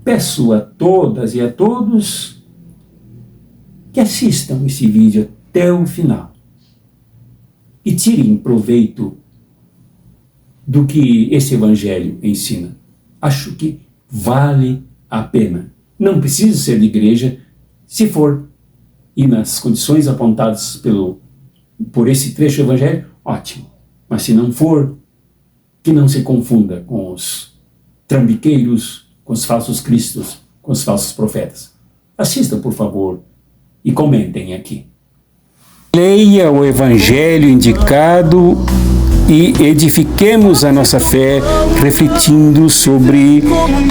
peço a todas e a todos que assistam esse vídeo até o final e tirem proveito do que esse evangelho ensina. Acho que vale a pena. Não precisa ser de igreja, se for e nas condições apontadas por esse trecho do evangelho, ótimo. Mas se não for, que não se confunda com os trambiqueiros, com os falsos cristos, com os falsos profetas. Assistam, por favor, e comentem aqui. Leia o evangelho indicado e edifiquemos a nossa fé refletindo sobre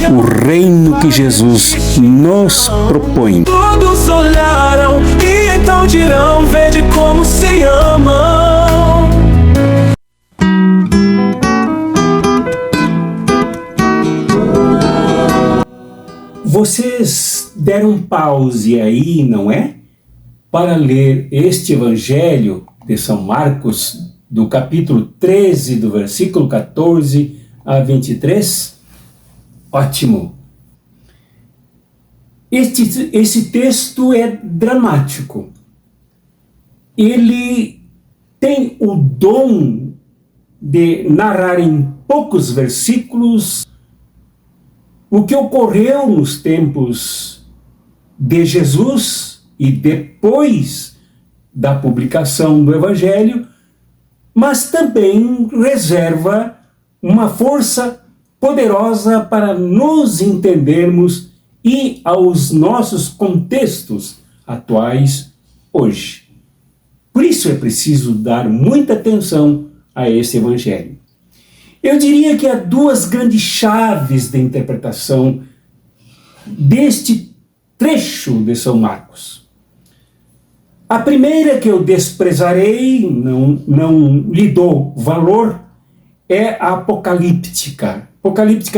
o reino que Jesus nos propõe. Todos olharam e então dirão, vede como se amam. Vocês deram pause aí, não é? Para ler este evangelho de São Marcos, do capítulo 13, do versículo 14 a 23? Ótimo! Esse texto é dramático. Ele tem o dom de narrar em poucos versículos o que ocorreu nos tempos de Jesus e depois da publicação do Evangelho, mas também reserva uma força poderosa para nos entendermos e aos nossos contextos atuais hoje. Por isso é preciso dar muita atenção a esse Evangelho. Eu diria que há duas grandes chaves de interpretação deste trecho de São Marcos. A primeira que eu desprezarei, não lhe dou valor, é a apocalíptica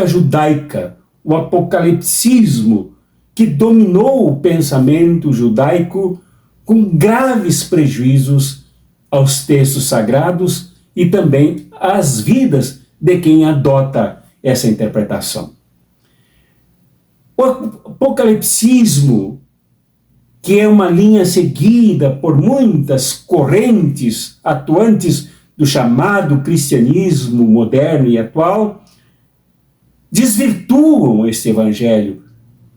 judaica, o apocalipsismo que dominou o pensamento judaico com graves prejuízos aos textos sagrados e também às vidas de quem adota essa interpretação. O apocalipsismo, que é uma linha seguida por muitas correntes atuantes do chamado cristianismo moderno e atual, desvirtuam este evangelho,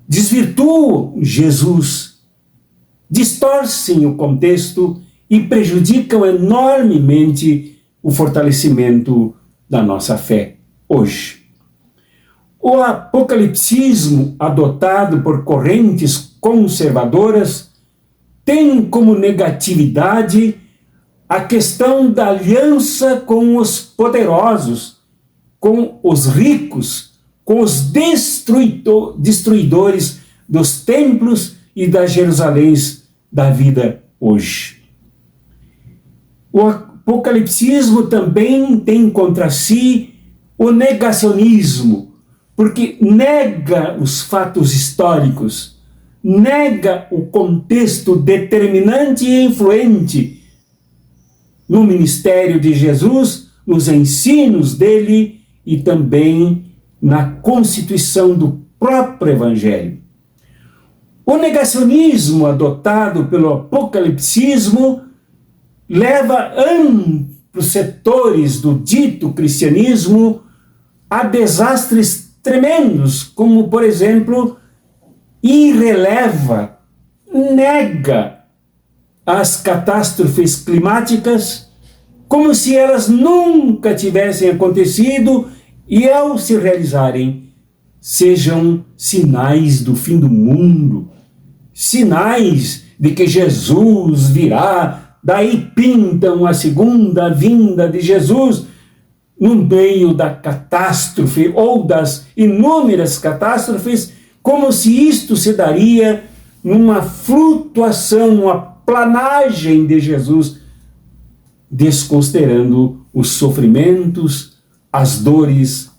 desvirtuam Jesus, distorcem o contexto e prejudicam enormemente o fortalecimento da nossa fé hoje. O apocalipsismo adotado por correntes conservadoras tem como negatividade a questão da aliança com os poderosos, com os ricos, com os destruidores dos templos e das Jerusaléns da vida hoje. O apocalipsismo também tem contra si o negacionismo, porque nega os fatos históricos, nega o contexto determinante e influente no ministério de Jesus, nos ensinos dele e também na constituição do próprio Evangelho. O negacionismo adotado pelo apocalipsismo leva amplos setores do dito cristianismo a desastres tremendos, como, por exemplo, irreleva, nega as catástrofes climáticas como se elas nunca tivessem acontecido e, ao se realizarem, sejam sinais do fim do mundo, sinais de que Jesus virá. Daí pintam a segunda vinda de Jesus no meio da catástrofe ou das inúmeras catástrofes, como se isto se daria numa flutuação, numa planagem de Jesus, desconsiderando os sofrimentos, as dores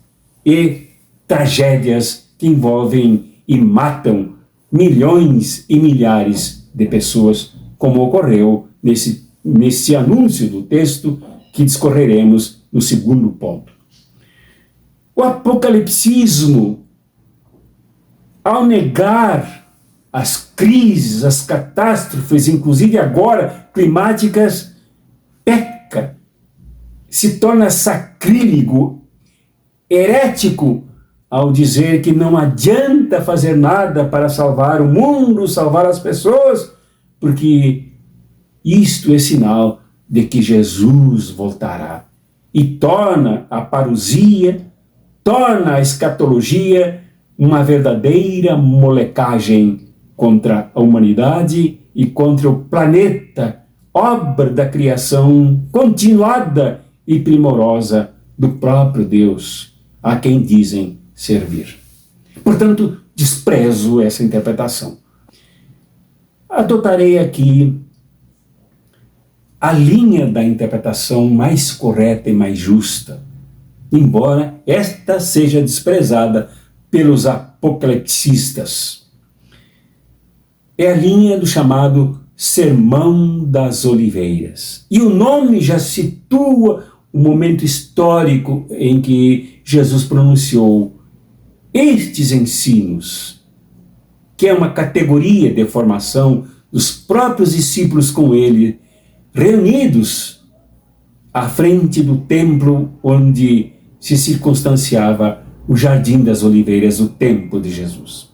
e tragédias que envolvem e matam milhões e milhares de pessoas, como ocorreu nesse anúncio do texto que discorreremos no segundo ponto. O apocalipsismo ao negar as crises, as catástrofes, inclusive agora climáticas, peca, se torna sacrílego, herético, ao dizer que não adianta fazer nada para salvar o mundo, salvar as pessoas, porque isto é sinal de que Jesus voltará. E torna a parousia, torna a escatologia uma verdadeira molecagem contra a humanidade e contra o planeta, obra da criação continuada e primorosa do próprio Deus, a quem dizem servir. Portanto, desprezo essa interpretação. Adotarei aqui a linha da interpretação mais correta e mais justa, embora esta seja desprezada pelos apocalipsistas. É a linha do chamado Sermão das Oliveiras. E o nome já situa o momento histórico em que Jesus pronunciou estes ensinos, que é uma categoria de formação dos próprios discípulos com ele, reunidos à frente do templo onde se circunstanciava o Jardim das Oliveiras, o templo de Jesus.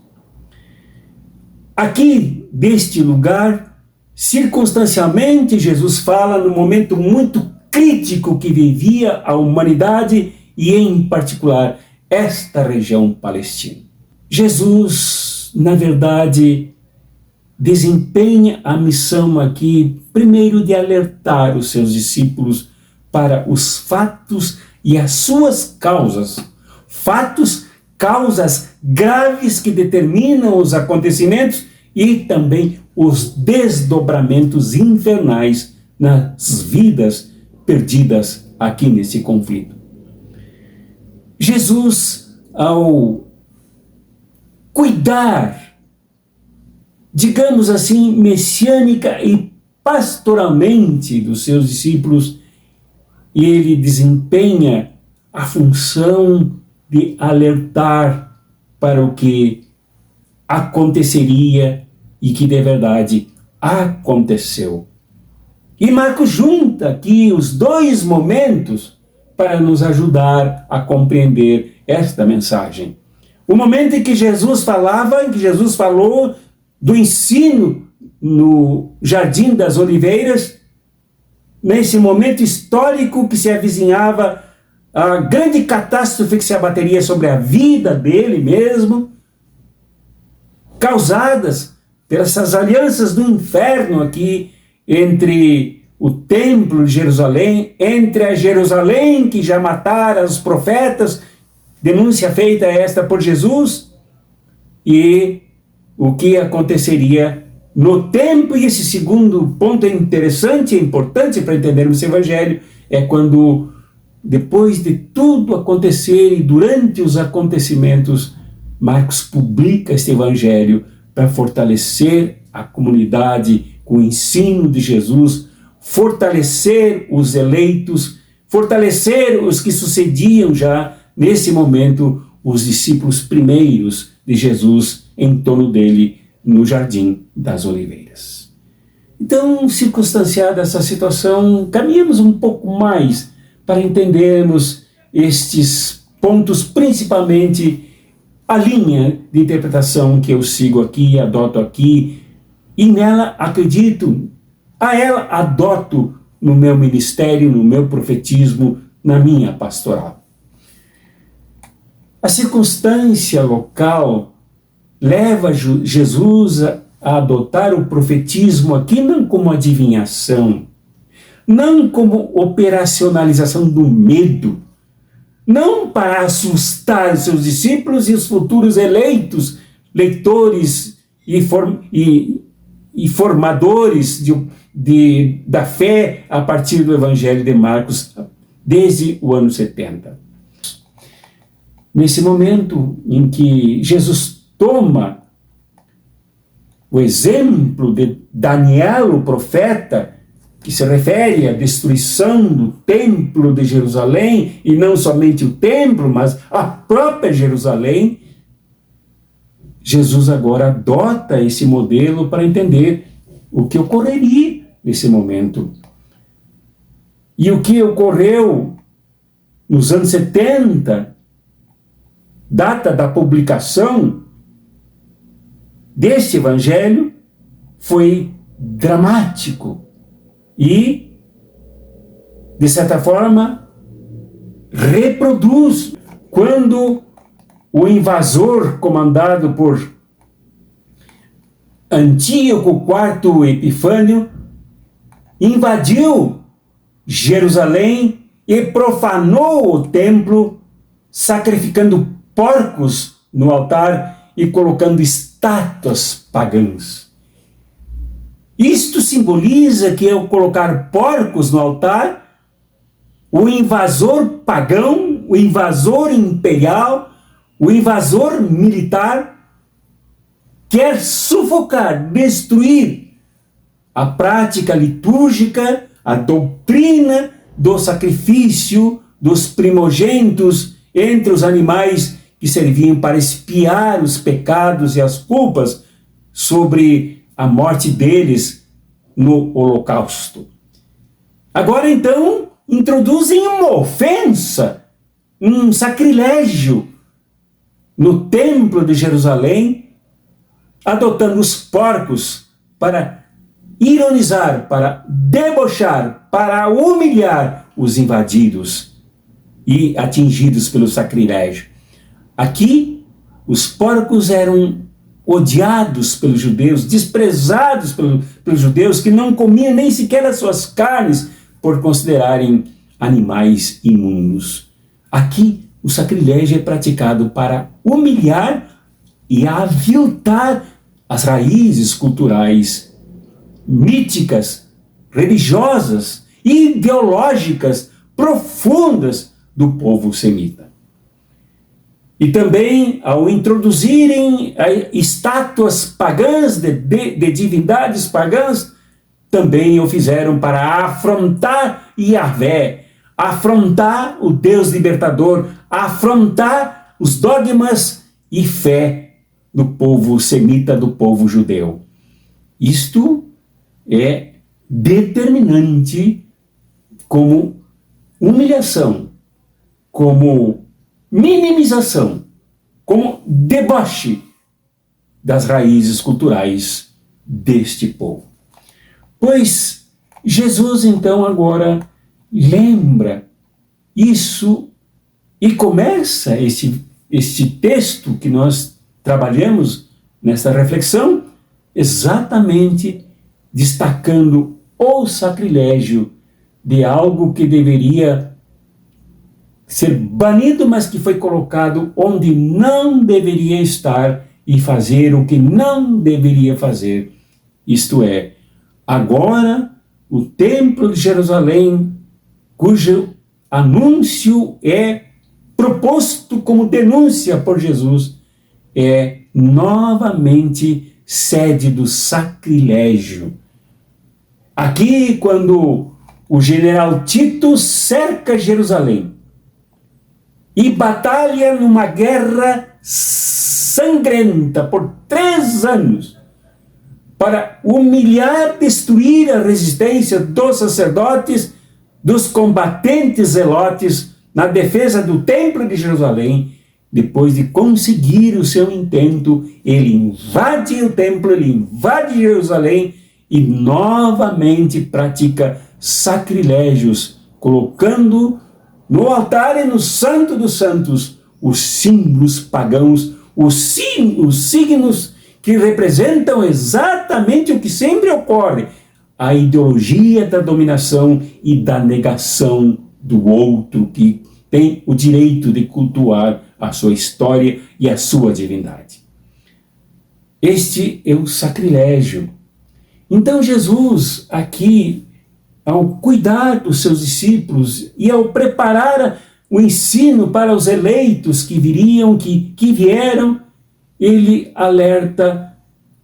Aqui, deste lugar, circunstancialmente, Jesus fala no momento muito crítico que vivia a humanidade e, em particular, esta região palestina. Jesus, na verdade, desempenha a missão aqui, primeiro, de alertar os seus discípulos para os fatos e as suas causas. Fatos, causas graves que determinam os acontecimentos e também os desdobramentos infernais nas vidas perdidas aqui nesse conflito. Jesus, ao cuidar, digamos assim, messiânica e pastoralmente dos seus discípulos, ele desempenha a função de alertar para o que aconteceria e que de verdade aconteceu. E Marcos junta aqui os dois momentos para nos ajudar a compreender esta mensagem. O momento em que Jesus falou do ensino no Jardim das Oliveiras, nesse momento histórico que se avizinhava a grande catástrofe que se abateria sobre a vida dele mesmo, causadas pelas alianças do inferno aqui entre o templo de Jerusalém, entre a Jerusalém que já matara os profetas, denúncia feita esta por Jesus, e o que aconteceria no tempo. E esse segundo ponto é interessante, é importante para entendermos esse evangelho, é quando, depois de tudo acontecer e durante os acontecimentos, Marcos publica este evangelho para fortalecer a comunidade com o ensino de Jesus, fortalecer os eleitos, fortalecer os que sucediam já nesse momento os discípulos primeiros de Jesus em torno dele no Jardim das Oliveiras. Então, circunstanciada essa situação, caminhamos um pouco mais para entendermos estes pontos, principalmente a linha de interpretação que eu sigo aqui, adoto aqui, e nela acredito, a ela adoto no meu ministério, no meu profetismo, na minha pastoral. A circunstância local leva Jesus a adotar o profetismo aqui não como adivinhação, não como operacionalização do medo, não para assustar os seus discípulos e os futuros eleitos, leitores e formadores da fé a partir do Evangelho de Marcos, desde o ano 70. Nesse momento em que Jesus toma o exemplo de Daniel, o profeta, que se refere à destruição do templo de Jerusalém, e não somente o templo, mas a própria Jerusalém, Jesus agora adota esse modelo para entender o que ocorreria nesse momento. E o que ocorreu nos anos 70, data da publicação deste evangelho, foi dramático e, de certa forma, reproduz quando o invasor comandado por Antíoco IV Epifânio invadiu Jerusalém e profanou o templo, sacrificando porcos no altar e colocando estátuas pagãs. Isto simboliza que, ao colocar porcos no altar, o invasor pagão, o invasor imperial, o invasor militar quer sufocar, destruir a prática litúrgica, a doutrina do sacrifício dos primogênitos entre os animais que serviam para expiar os pecados e as culpas sobre a morte deles no holocausto. Agora, então, introduzem uma ofensa, um sacrilégio no templo de Jerusalém, adotando os porcos para ironizar, para debochar, para humilhar os invadidos e atingidos pelo sacrilégio. Aqui, os porcos eram odiados pelos judeus, desprezados pelos judeus, que não comiam nem sequer as suas carnes por considerarem animais imundos. Aqui, o sacrilégio é praticado para humilhar e aviltar as raízes culturais, míticas, religiosas, ideológicas, profundas do povo semita. E também, ao introduzirem estátuas pagãs de divindades pagãs, também o fizeram para afrontar Yahvé, afrontar o Deus libertador, afrontar os dogmas e fé do povo semita, do povo judeu. Isto é determinante como humilhação, como minimização, como deboche das raízes culturais deste povo. Pois Jesus, então, agora lembra isso e começa este texto que nós trabalhamos nesta reflexão, exatamente destacando o sacrilégio de algo que deveria ser banido, mas que foi colocado onde não deveria estar e fazer o que não deveria fazer. Isto é, agora o templo de Jerusalém, cujo anúncio é proposto como denúncia por Jesus, é novamente sede do sacrilégio. Aqui, quando o general Tito cerca Jerusalém e batalha numa guerra sangrenta por 3 anos para humilhar, destruir a resistência dos sacerdotes, dos combatentes zelotes na defesa do templo de Jerusalém, depois de conseguir o seu intento, ele invade o templo, ele invade Jerusalém e novamente pratica sacrilégios, colocando no altar e no Santo dos Santos os símbolos pagãos, os signos que representam exatamente o que sempre ocorre, a ideologia da dominação e da negação do outro que tem o direito de cultuar a sua história e a sua divindade. Este é o sacrilégio. Então Jesus, aqui, ao cuidar dos seus discípulos e ao preparar o ensino para os eleitos que viriam, que vieram, ele alerta,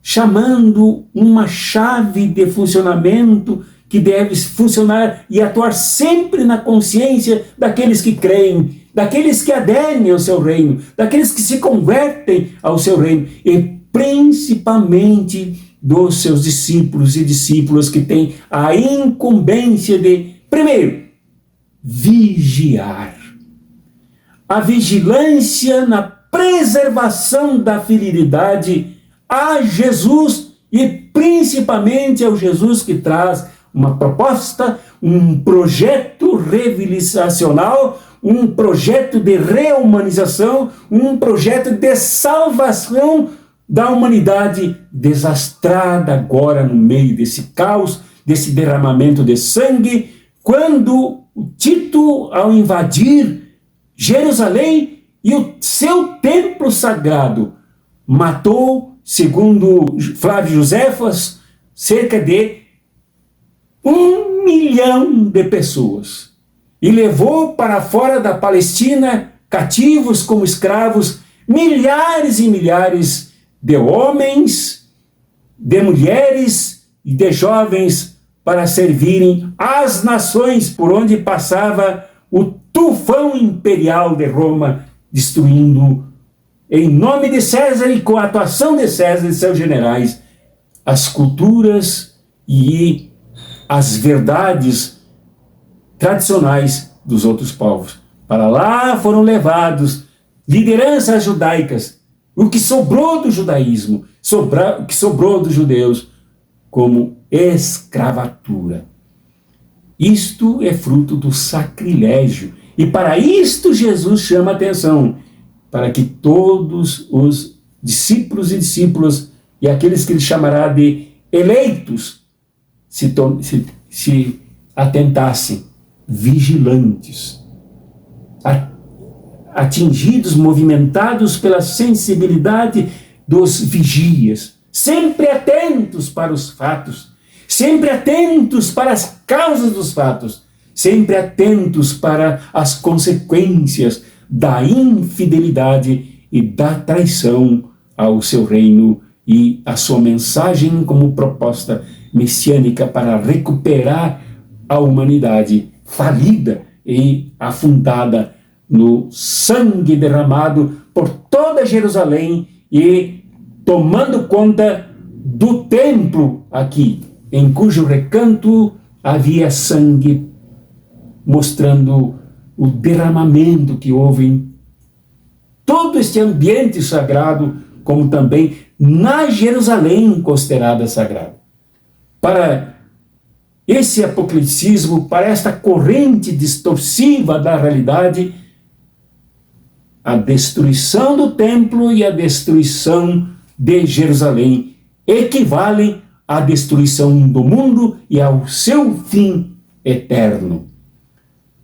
chamando uma chave de funcionamento que deve funcionar e atuar sempre na consciência daqueles que creem, daqueles que aderem ao seu reino, daqueles que se convertem ao seu reino, e principalmente dos seus discípulos e discípulas que têm a incumbência de, primeiro, vigiar. A vigilância na preservação da fidelidade a Jesus e principalmente ao Jesus que traz uma proposta, um projeto revelacional, um projeto de reumanização, um projeto de salvação da humanidade desastrada agora no meio desse caos, desse derramamento de sangue, quando o Tito, ao invadir Jerusalém e o seu templo sagrado, matou, segundo Flávio Josefas, cerca de 1 milhão de pessoas e levou para fora da Palestina, cativos como escravos, milhares e milhares de homens, de mulheres e de jovens para servirem às nações por onde passava o tufão imperial de Roma, destruindo, em nome de César e com a atuação de César e seus generais, as culturas e as verdades tradicionais dos outros povos. Para lá foram levados lideranças judaicas, o que sobrou do judaísmo, o que sobrou dos judeus, como escravatura. Isto é fruto do sacrilégio. E para isto Jesus chama a atenção, para que todos os discípulos e discípulas, e aqueles que ele chamará de eleitos, se atentassem, vigilantes, atingidos, movimentados pela sensibilidade dos vigias, sempre atentos para os fatos, sempre atentos para as causas dos fatos, sempre atentos para as consequências da infidelidade e da traição ao seu reino e a sua mensagem como proposta messiânica para recuperar a humanidade falida e afundada no sangue derramado por toda Jerusalém e tomando conta do templo aqui, em cujo recanto havia sangue, mostrando o derramamento que houve em todo este ambiente sagrado, como também na Jerusalém considerada sagrada. Para esse apocalipsismo, para esta corrente distorsiva da realidade, a destruição do templo e a destruição de Jerusalém equivalem à destruição do mundo e ao seu fim eterno.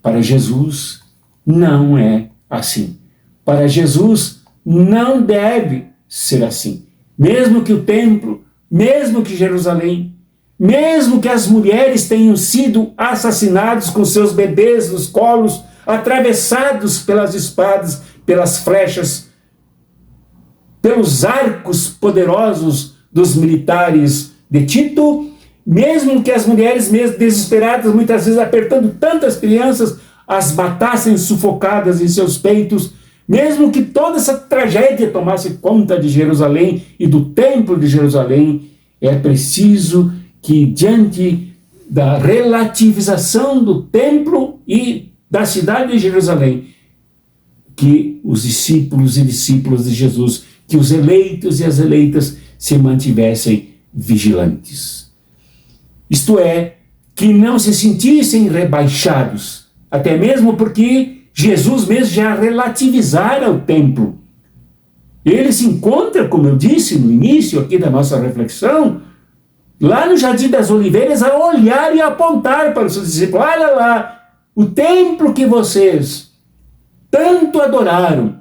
Para Jesus, não é assim. Para Jesus, não deve ser assim. Mesmo que o templo, mesmo que Jerusalém, mesmo que as mulheres tenham sido assassinadas com seus bebês nos colos, atravessados pelas espadas, pelas flechas, pelos arcos poderosos dos militares de Tito, mesmo que as mulheres, mesmo desesperadas, muitas vezes apertando tantas crianças, as matassem sufocadas em seus peitos, mesmo que toda essa tragédia tomasse conta de Jerusalém e do templo de Jerusalém, é preciso que, diante da relativização do templo e da cidade de Jerusalém, que os discípulos e discípulas de Jesus, que os eleitos e as eleitas se mantivessem vigilantes. Isto é, que não se sentissem rebaixados, até mesmo porque Jesus mesmo já relativizara o templo. Ele se encontra, como eu disse no início aqui da nossa reflexão, lá no Jardim das Oliveiras, a olhar e a apontar para os seus discípulos: olha lá, o templo que vocês tanto adoraram,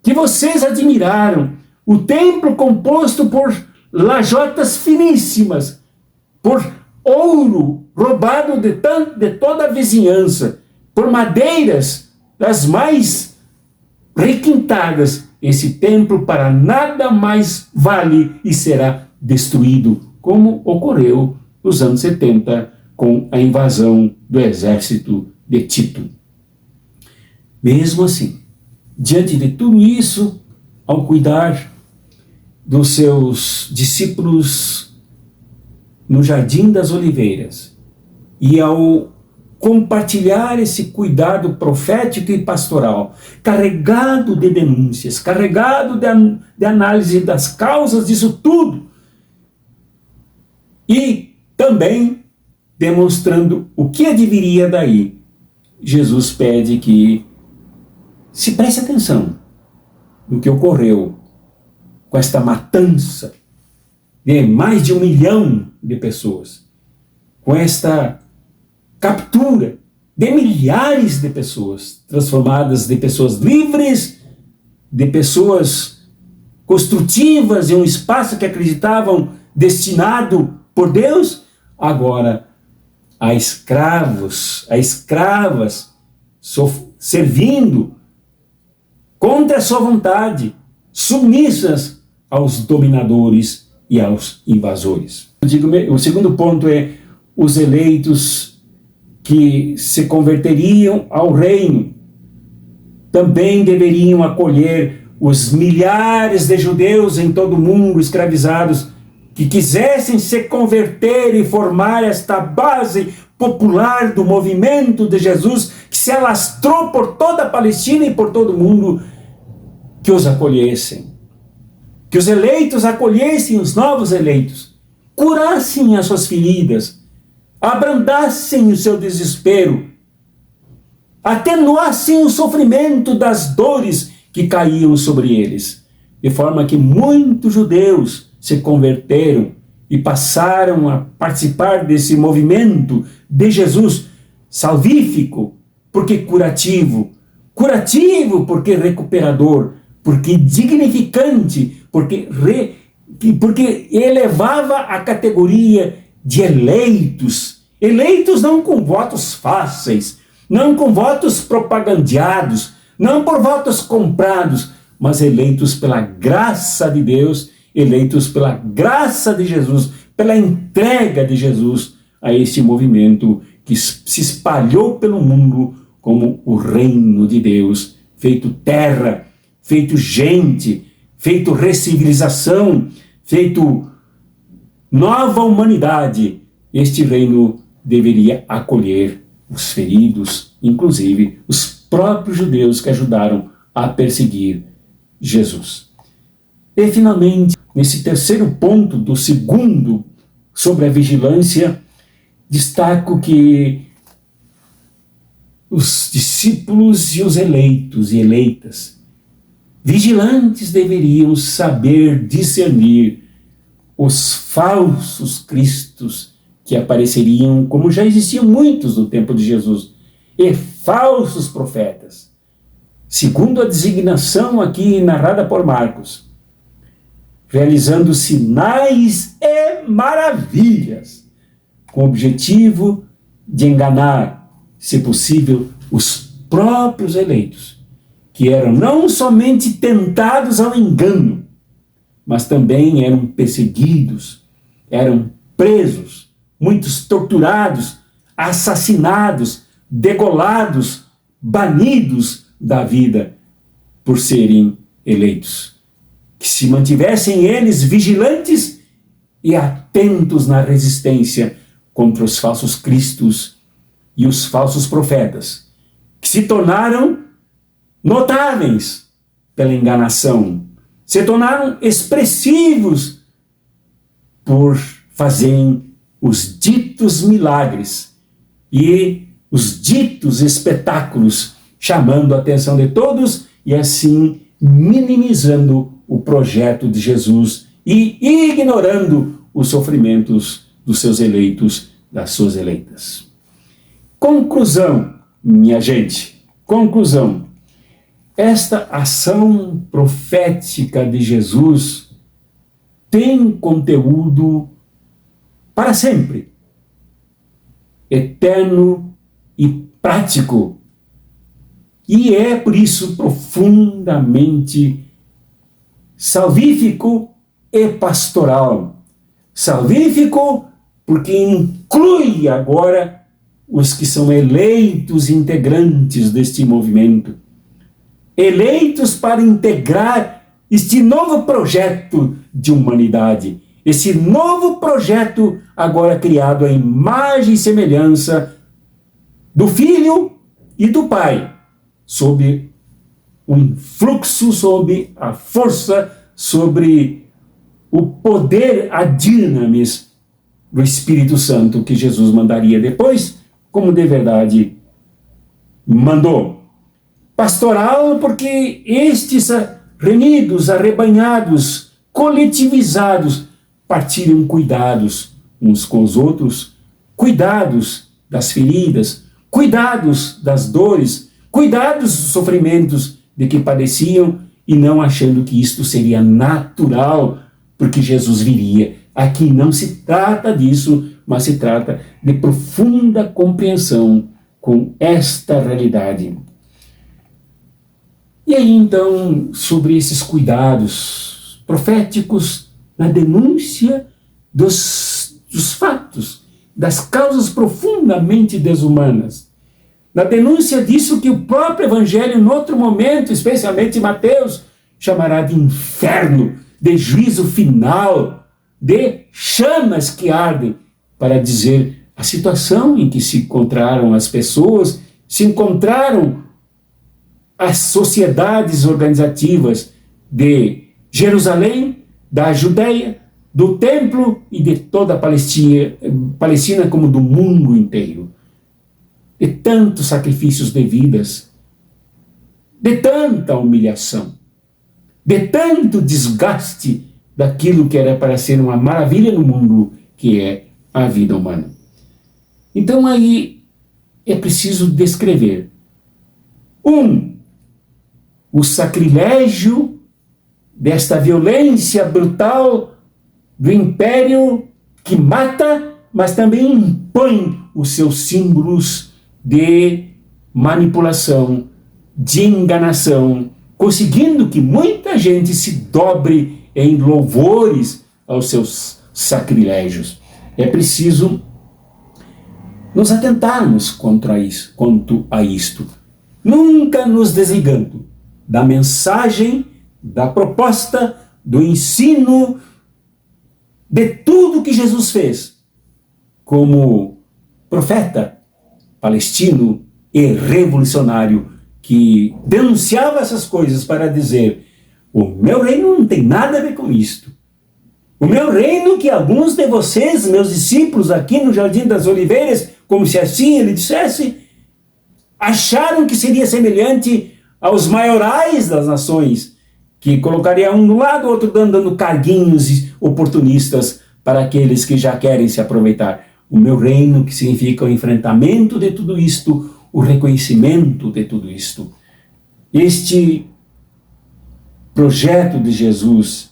que vocês admiraram, o templo composto por lajotas finíssimas, por ouro roubado de toda a vizinhança, por madeiras das mais requintadas, esse templo para nada mais vale e será destruído, como ocorreu nos anos 70 com a invasão do exército de Tito. Mesmo assim, diante de tudo isso, ao cuidar dos seus discípulos no Jardim das Oliveiras e ao compartilhar esse cuidado profético e pastoral, carregado de denúncias, carregado de análise das causas disso tudo, e também demonstrando o que adviria daí, Jesus pede que se preste atenção no que ocorreu com esta matança de mais de 1 milhão de pessoas, com esta captura de milhares de pessoas, transformadas de pessoas livres, de pessoas construtivas em um espaço que acreditavam destinado por Deus, agora a escravos, a escravas, servindo contra a sua vontade, submissas aos dominadores e aos invasores. O segundo ponto é os eleitos que se converteriam ao reino também deveriam acolher os milhares de judeus em todo o mundo escravizados que quisessem se converter e formar esta base popular do movimento de Jesus que se alastrou por toda a Palestina e por todo o mundo, que os acolhessem, que os eleitos acolhessem os novos eleitos, curassem as suas feridas, abrandassem o seu desespero, atenuassem o sofrimento das dores que caíam sobre eles, de forma que muitos judeus se converteram e passaram a participar desse movimento de Jesus salvífico, porque curativo, curativo porque recuperador, porque dignificante, porque elevava a categoria de eleitos, eleitos não com votos fáceis, não com votos propagandeados, não por votos comprados, mas eleitos pela graça de Deus, eleitos pela graça de Jesus, pela entrega de Jesus a este movimento que se espalhou pelo mundo como o reino de Deus, feito terra, feito gente, feito recivilização, feito nova humanidade. Este reino deveria acolher os feridos, inclusive os próprios judeus que ajudaram a perseguir Jesus. E, finalmente, nesse terceiro ponto do segundo, sobre a vigilância, destaco que os discípulos e os eleitos e eleitas, vigilantes, deveriam saber discernir os falsos cristos que apareceriam, como já existiam muitos no tempo de Jesus, e falsos profetas, segundo a designação aqui narrada por Marcos, realizando sinais e maravilhas, com o objetivo de enganar, se possível, os próprios eleitos, que eram não somente tentados ao engano, mas também eram perseguidos, eram presos, muitos torturados, assassinados, degolados, banidos da vida por serem eleitos. Que se mantivessem eles vigilantes e atentos na resistência contra os falsos cristos e os falsos profetas, que se tornaram notáveis pela enganação, se tornaram expressivos por fazerem os ditos milagres e os ditos espetáculos, chamando a atenção de todos e assim minimizando o projeto de Jesus e ignorando os sofrimentos dos seus eleitos, das suas eleitas. Conclusão, minha gente, conclusão. Esta ação profética de Jesus tem conteúdo para sempre, eterno e prático, e é por isso profundamente salvífico e pastoral. Salvífico porque inclui agora os que são eleitos integrantes deste movimento, eleitos para integrar este novo projeto de humanidade, esse novo projeto agora criado à imagem e semelhança do Filho e do Pai, sob o influxo, sob a força, sobre o poder, a dinamis do Espírito Santo que Jesus mandaria depois, como de verdade mandou. Pastoral, porque estes reunidos, arrebanhados, coletivizados, partilham cuidados uns com os outros, cuidados das feridas, cuidados das dores, cuidados dos sofrimentos de que padeciam, e não achando que isto seria natural, porque Jesus viria. Aqui não se trata disso, mas se trata de profunda compreensão com esta realidade. E aí, então, sobre esses cuidados proféticos na denúncia dos fatos, das causas profundamente desumanas, na denúncia disso que o próprio Evangelho, em outro momento, especialmente Mateus, chamará de inferno, de juízo final, de chamas que ardem, para dizer a situação em que se encontraram as pessoas, se encontraram as sociedades organizativas de Jerusalém, da Judeia, do templo e de toda a Palestina como do mundo inteiro. De tantos sacrifícios de vidas, de tanta humilhação, de tanto desgaste daquilo que era para ser uma maravilha no mundo, que é a vida humana. Então aí é preciso descrever o sacrilégio desta violência brutal do império que mata, mas também impõe os seus símbolos de manipulação, de enganação, conseguindo que muita gente se dobre em louvores aos seus sacrilégios. É preciso nos atentarmos quanto a isto, nunca nos desligando da mensagem, da proposta, do ensino, de tudo que Jesus fez como profeta palestino e revolucionário, que denunciava essas coisas para dizer: o meu reino não tem nada a ver com isto. O meu reino, que alguns de vocês, meus discípulos aqui no Jardim das Oliveiras, como se assim ele dissesse, acharam que seria semelhante aos maiorais das nações, que colocaria um do lado, o outro dando carguinhos oportunistas para aqueles que já querem se aproveitar. O meu reino, que significa o enfrentamento de tudo isto, o reconhecimento de tudo isto. Este projeto de Jesus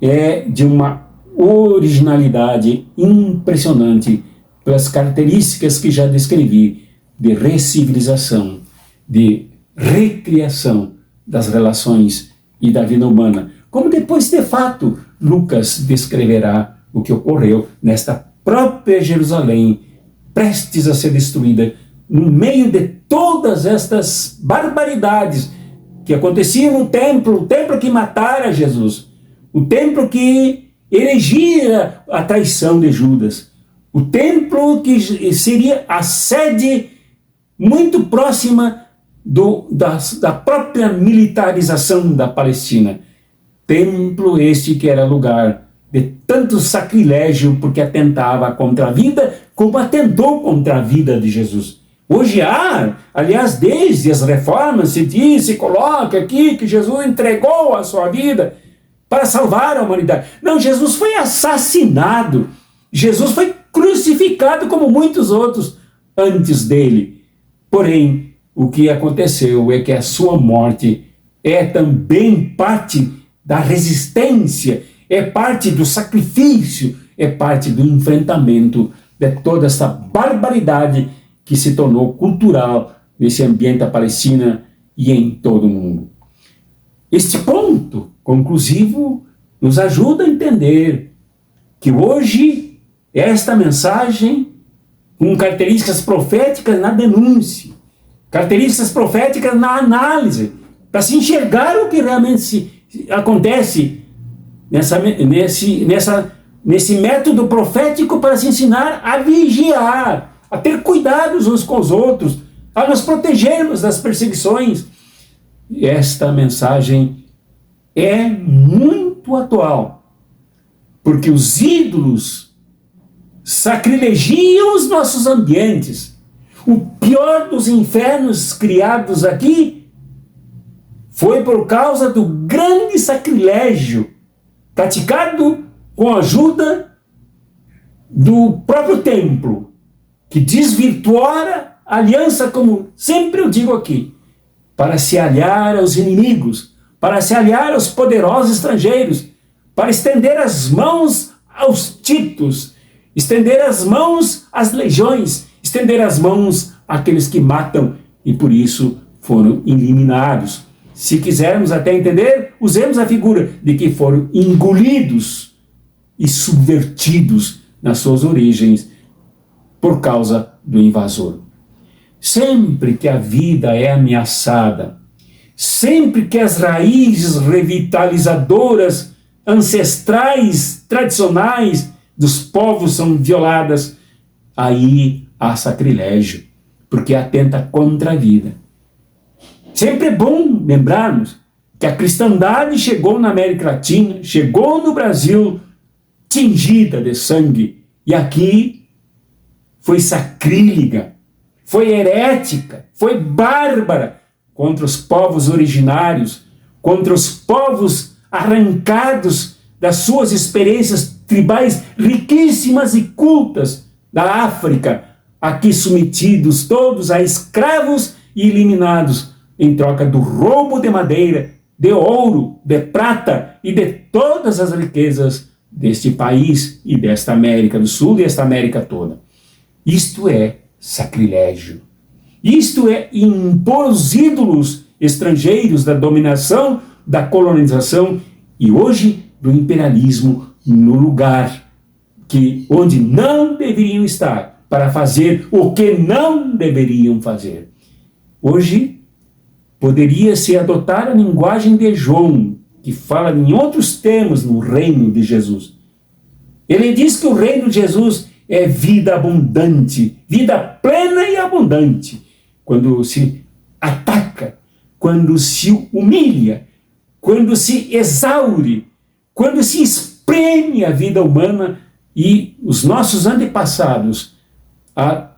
é de uma originalidade impressionante pelas características que já descrevi, de recivilização, de recriação das relações e da vida humana, como depois, de fato, Lucas descreverá o que ocorreu nesta própria Jerusalém, prestes a ser destruída, no meio de todas estas barbaridades que aconteciam no templo, o templo que matara Jesus, o templo que elegia a traição de Judas, o templo que seria a sede muito próxima da própria militarização da Palestina. Templo este que era lugar de tanto sacrilégio, porque atentava contra a vida, como atentou contra a vida de Jesus. Hoje há, aliás, desde as reformas, se coloca aqui que Jesus entregou a sua vida para salvar a humanidade. Não, Jesus foi assassinado. Jesus foi crucificado como muitos outros antes dele. Porém, o que aconteceu é que a sua morte é também parte da resistência, é parte do sacrifício, é parte do enfrentamento de toda essa barbaridade que se tornou cultural nesse ambiente da Palestina e em todo o mundo. Este ponto conclusivo nos ajuda a entender que hoje esta mensagem, com características proféticas na denúncia, características proféticas na análise, para se enxergar o que realmente acontece nesse método profético, para se ensinar a vigiar, a ter cuidados uns com os outros, a nos protegermos das perseguições. Esta mensagem é muito atual, porque os ídolos sacrilegiam os nossos ambientes. O pior dos infernos criados aqui foi por causa do grande sacrilégio praticado com a ajuda do próprio templo, que desvirtuara a aliança, como sempre eu digo aqui, para se aliar aos inimigos, para se aliar aos poderosos estrangeiros, para estender as mãos aos títulos, estender as mãos às legiões, estender as mãos àqueles que matam e por isso foram eliminados. Se quisermos até entender, usemos a figura de que foram engolidos e subvertidos nas suas origens por causa do invasor. Sempre que a vida é ameaçada, sempre que as raízes revitalizadoras, ancestrais, tradicionais dos povos são violadas, aí há sacrilégio, porque atenta contra a vida. Sempre é bom lembrarmos que a cristandade chegou na América Latina, chegou no Brasil tingida de sangue, e aqui foi sacrílega, foi herética, foi bárbara contra os povos originários, contra os povos arrancados das suas experiências tribais riquíssimas e cultas da África, aqui submetidos todos a escravos e eliminados em troca do roubo de madeira, de ouro, de prata e de todas as riquezas deste país e desta América do Sul e esta América toda. Isto é sacrilégio. Isto é impor os ídolos estrangeiros da dominação, da colonização e hoje do imperialismo no lugar onde não deveriam estar, para fazer o que não deveriam fazer. Hoje poderia-se adotar a linguagem de João, que fala em outros termos no reino de Jesus. Ele diz que o reino de Jesus é vida abundante, vida plena e abundante. Quando se ataca, quando se humilha, quando se exaure, quando se espreme a vida humana e os nossos antepassados a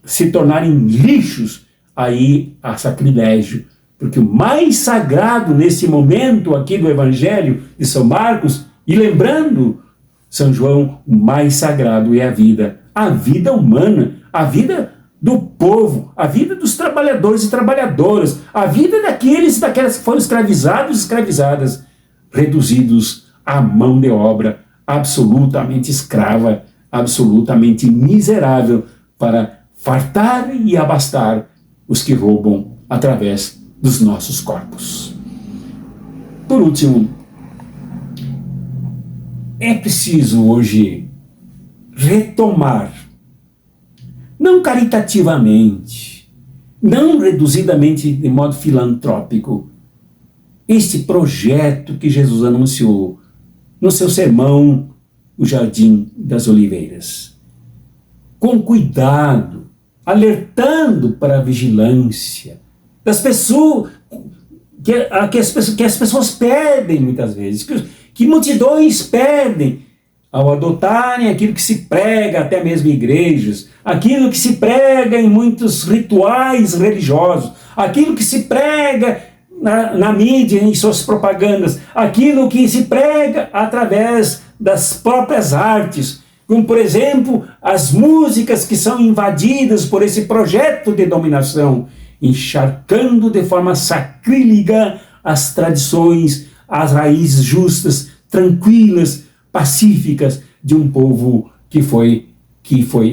se tornarem lixos, aí há sacrilégio. Porque o mais sagrado nesse momento aqui do Evangelho de São Marcos, e lembrando São João, o mais sagrado é a vida humana, a vida do povo, a vida dos trabalhadores e trabalhadoras, a vida daqueles e daquelas que foram escravizados e escravizadas, reduzidos à mão de obra absolutamente escrava, absolutamente miserável, para fartar e abastar os que roubam através dos nossos corpos. Por último, é preciso hoje retomar, não caritativamente, não reduzidamente de modo filantrópico, este projeto que Jesus anunciou no seu sermão, o Jardim das Oliveiras. Com cuidado, alertando para a vigilância das pessoas, que as pessoas perdem muitas vezes, que multidões perdem ao adotarem aquilo que se prega até mesmo em igrejas, aquilo que se prega em muitos rituais religiosos, aquilo que se prega na mídia, em suas propagandas, aquilo que se prega através das próprias artes, como por exemplo as músicas que são invadidas por esse projeto de dominação, encharcando de forma sacrílega as tradições, as raízes justas, tranquilas, pacíficas de um povo que foi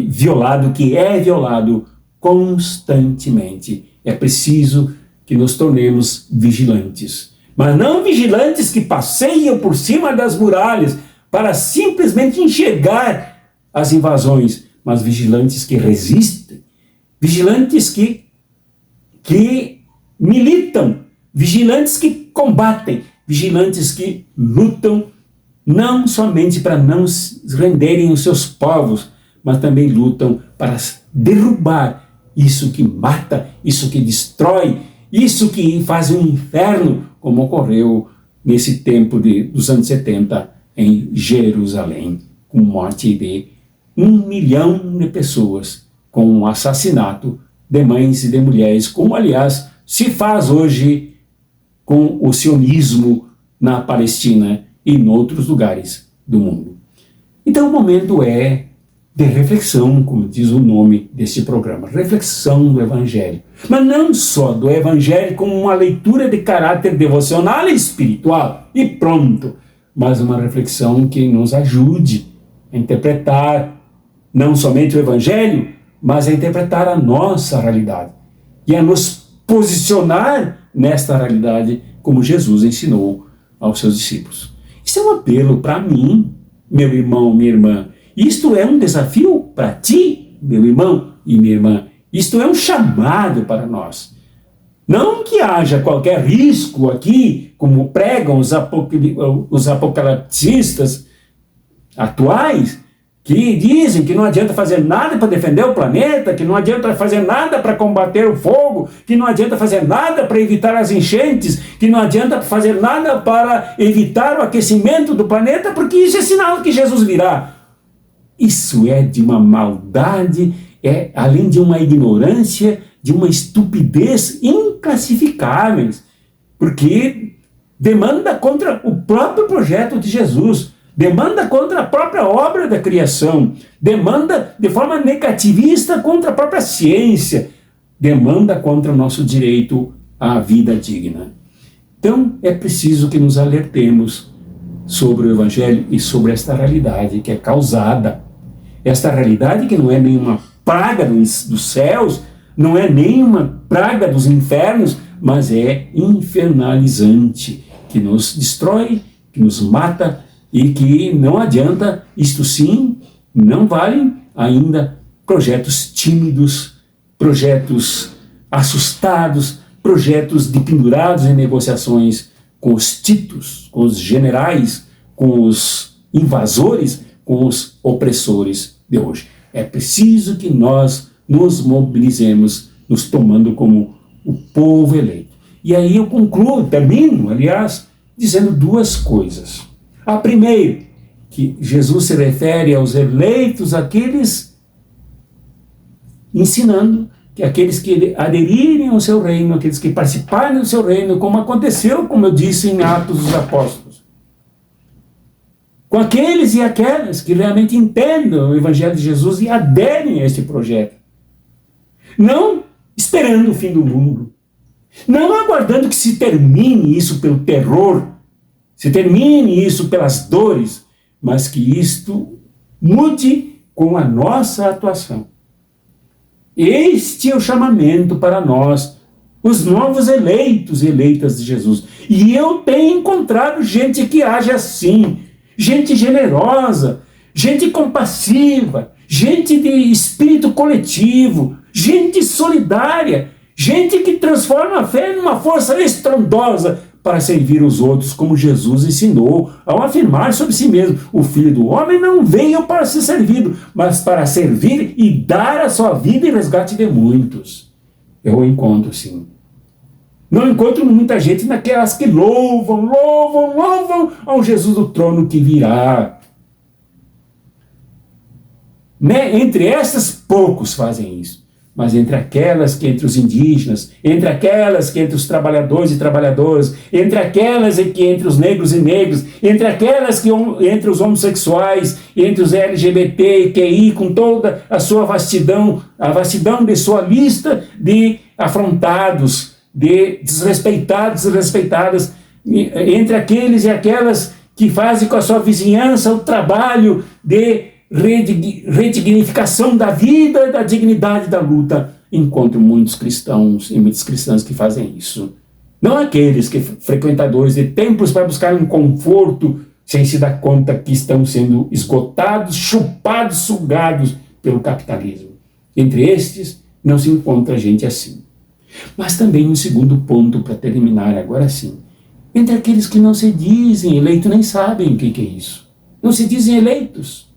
violado, que é violado constantemente. É preciso que nos tornemos vigilantes, mas não vigilantes que passeiam por cima das muralhas para simplesmente enxergar as invasões, mas vigilantes que resistem, vigilantes que que militam, vigilantes que combatem, vigilantes que lutam não somente para não renderem os seus povos, mas também lutam para derrubar isso que mata, isso que destrói, isso que faz um inferno, como ocorreu nesse tempo dos anos 70 em Jerusalém, com morte de 1 milhão de pessoas, com o assassinato de mães e de mulheres, como aliás se faz hoje com o sionismo na Palestina e em outros lugares do mundo. Então o momento é de reflexão, como diz o nome deste programa, reflexão do Evangelho. Mas não só do Evangelho como uma leitura de caráter devocional e espiritual, e pronto, mas uma reflexão que nos ajude a interpretar não somente o Evangelho, mas a interpretar a nossa realidade e a nos posicionar nesta realidade como Jesus ensinou aos seus discípulos. Isso é um apelo para mim, meu irmão, minha irmã. Isto é um desafio para ti, meu irmão e minha irmã. Isto é um chamado para nós. Não que haja qualquer risco aqui, como pregam os apocaliptistas atuais, que dizem que não adianta fazer nada para defender o planeta, que não adianta fazer nada para combater o fogo, que não adianta fazer nada para evitar as enchentes, que não adianta fazer nada para evitar o aquecimento do planeta, porque isso é sinal que Jesus virá. Isso é de uma maldade, além de uma ignorância, de uma estupidez inclassificáveis, porque demanda contra o próprio projeto de Jesus, demanda contra a própria obra da criação, demanda de forma negativista contra a própria ciência, demanda contra o nosso direito à vida digna. Então é preciso que nos alertemos sobre o Evangelho e sobre esta realidade que é causada. Esta realidade que não é nenhuma praga dos céus, não é nenhuma praga dos infernos, mas é infernalizante, que nos destrói, que nos mata e que não adianta, isto sim, não valem ainda projetos tímidos, projetos assustados, projetos de pendurados em negociações com os titos, com os generais, com os invasores, com os opressores de hoje. É preciso que nós nos mobilizemos, nos tomando como o povo eleito. E aí eu termino, aliás, dizendo duas coisas. A primeira, que Jesus se refere aos eleitos, aqueles ensinando que aqueles que aderirem ao seu reino, aqueles que participarem do seu reino, como aconteceu, como eu disse, em Atos dos Apóstolos. Com aqueles e aquelas que realmente entendam o Evangelho de Jesus e aderem a este projeto. Não esperando o fim do mundo. Não aguardando que se termine isso pelo terror, se termine isso pelas dores, mas que isto mude com a nossa atuação. Este é o chamamento para nós, os novos eleitos e eleitas de Jesus. E eu tenho encontrado gente que age assim, gente generosa, gente compassiva, gente de espírito coletivo, gente solidária, gente que transforma a fé numa força estrondosa para servir os outros, como Jesus ensinou ao afirmar sobre si mesmo: o Filho do Homem não veio para ser servido, mas para servir e dar a sua vida em resgate de muitos. Eu encontro, sim. Não encontro muita gente naquelas que louvam ao Jesus do trono que virá. Entre essas, poucos fazem isso. Mas entre aquelas que entre os indígenas, entre aquelas que entre os trabalhadores e trabalhadoras, entre aquelas que entre os negros e negros, entre aquelas que entre os homossexuais, entre os LGBT e QI, com toda a sua vastidão, a vastidão de sua lista de afrontados, de desrespeitados e respeitadas, entre aqueles e aquelas que fazem com a sua vizinhança o trabalho de redignificação da vida, da dignidade da luta. Encontro muitos cristãos e muitas cristãs que fazem isso. Não aqueles que frequentadores de templos para buscar um conforto sem se dar conta que estão sendo esgotados, chupados, sugados pelo capitalismo. Entre estes não se encontra gente assim. Mas também um segundo ponto para terminar agora sim. Entre aqueles que não se dizem eleitos, nem sabem o que é isso. Não se dizem eleitos.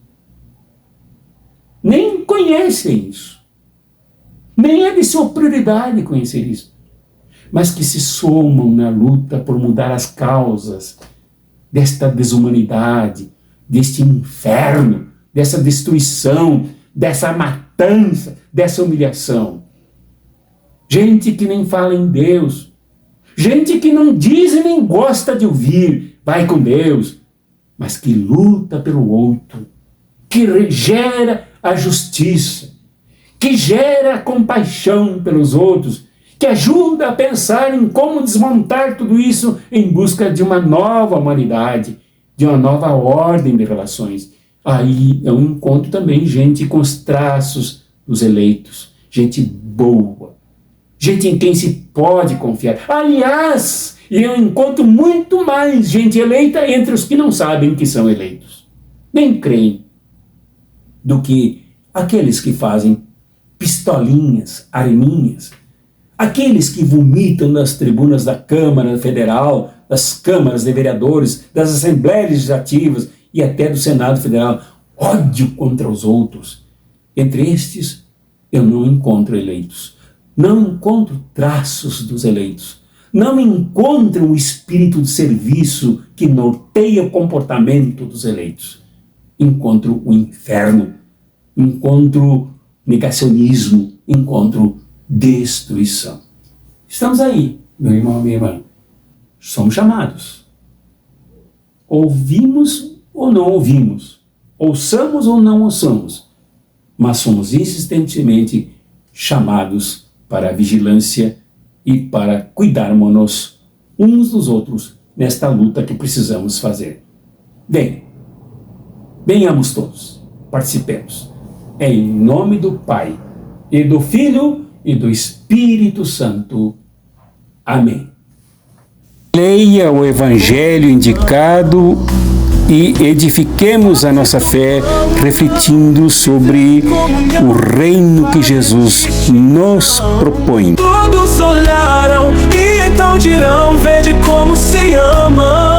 Nem conhecem isso. Nem é de sua prioridade conhecer isso. Mas que se somam na luta por mudar as causas desta desumanidade, deste inferno, dessa destruição, dessa matança, dessa humilhação. Gente que nem fala em Deus. Gente que não diz e nem gosta de ouvir, vai com Deus, mas que luta pelo outro, que gera a justiça, que gera a compaixão pelos outros, que ajuda a pensar em como desmontar tudo isso em busca de uma nova humanidade, de uma nova ordem de relações. Aí eu encontro também gente com os traços dos eleitos, gente boa, gente em quem se pode confiar. Aliás, eu encontro muito mais gente eleita entre os que não sabem que são eleitos, nem creem, do que aqueles que fazem pistolinhas, areninhas, aqueles que vomitam nas tribunas da Câmara Federal, das câmaras de vereadores, das assembleias legislativas e até do Senado Federal, ódio contra os outros. Entre estes, eu não encontro eleitos. Não encontro traços dos eleitos. Não encontro o espírito de serviço que norteia o comportamento dos eleitos. Encontro o inferno, encontro negacionismo, encontro destruição. Estamos aí, meu irmão, minha irmã. Somos chamados. Ouvimos ou não ouvimos. Ouçamos ou não ouçamos. Mas somos insistentemente chamados para a vigilância e para cuidarmos uns dos outros nesta luta que precisamos fazer. Bem, venhamos todos, participemos. É em nome do Pai, e do Filho, e do Espírito Santo. Amém. Leia o Evangelho indicado e edifiquemos a nossa fé refletindo sobre o reino que Jesus nos propõe. Todos olharam e então dirão: vede como se ama.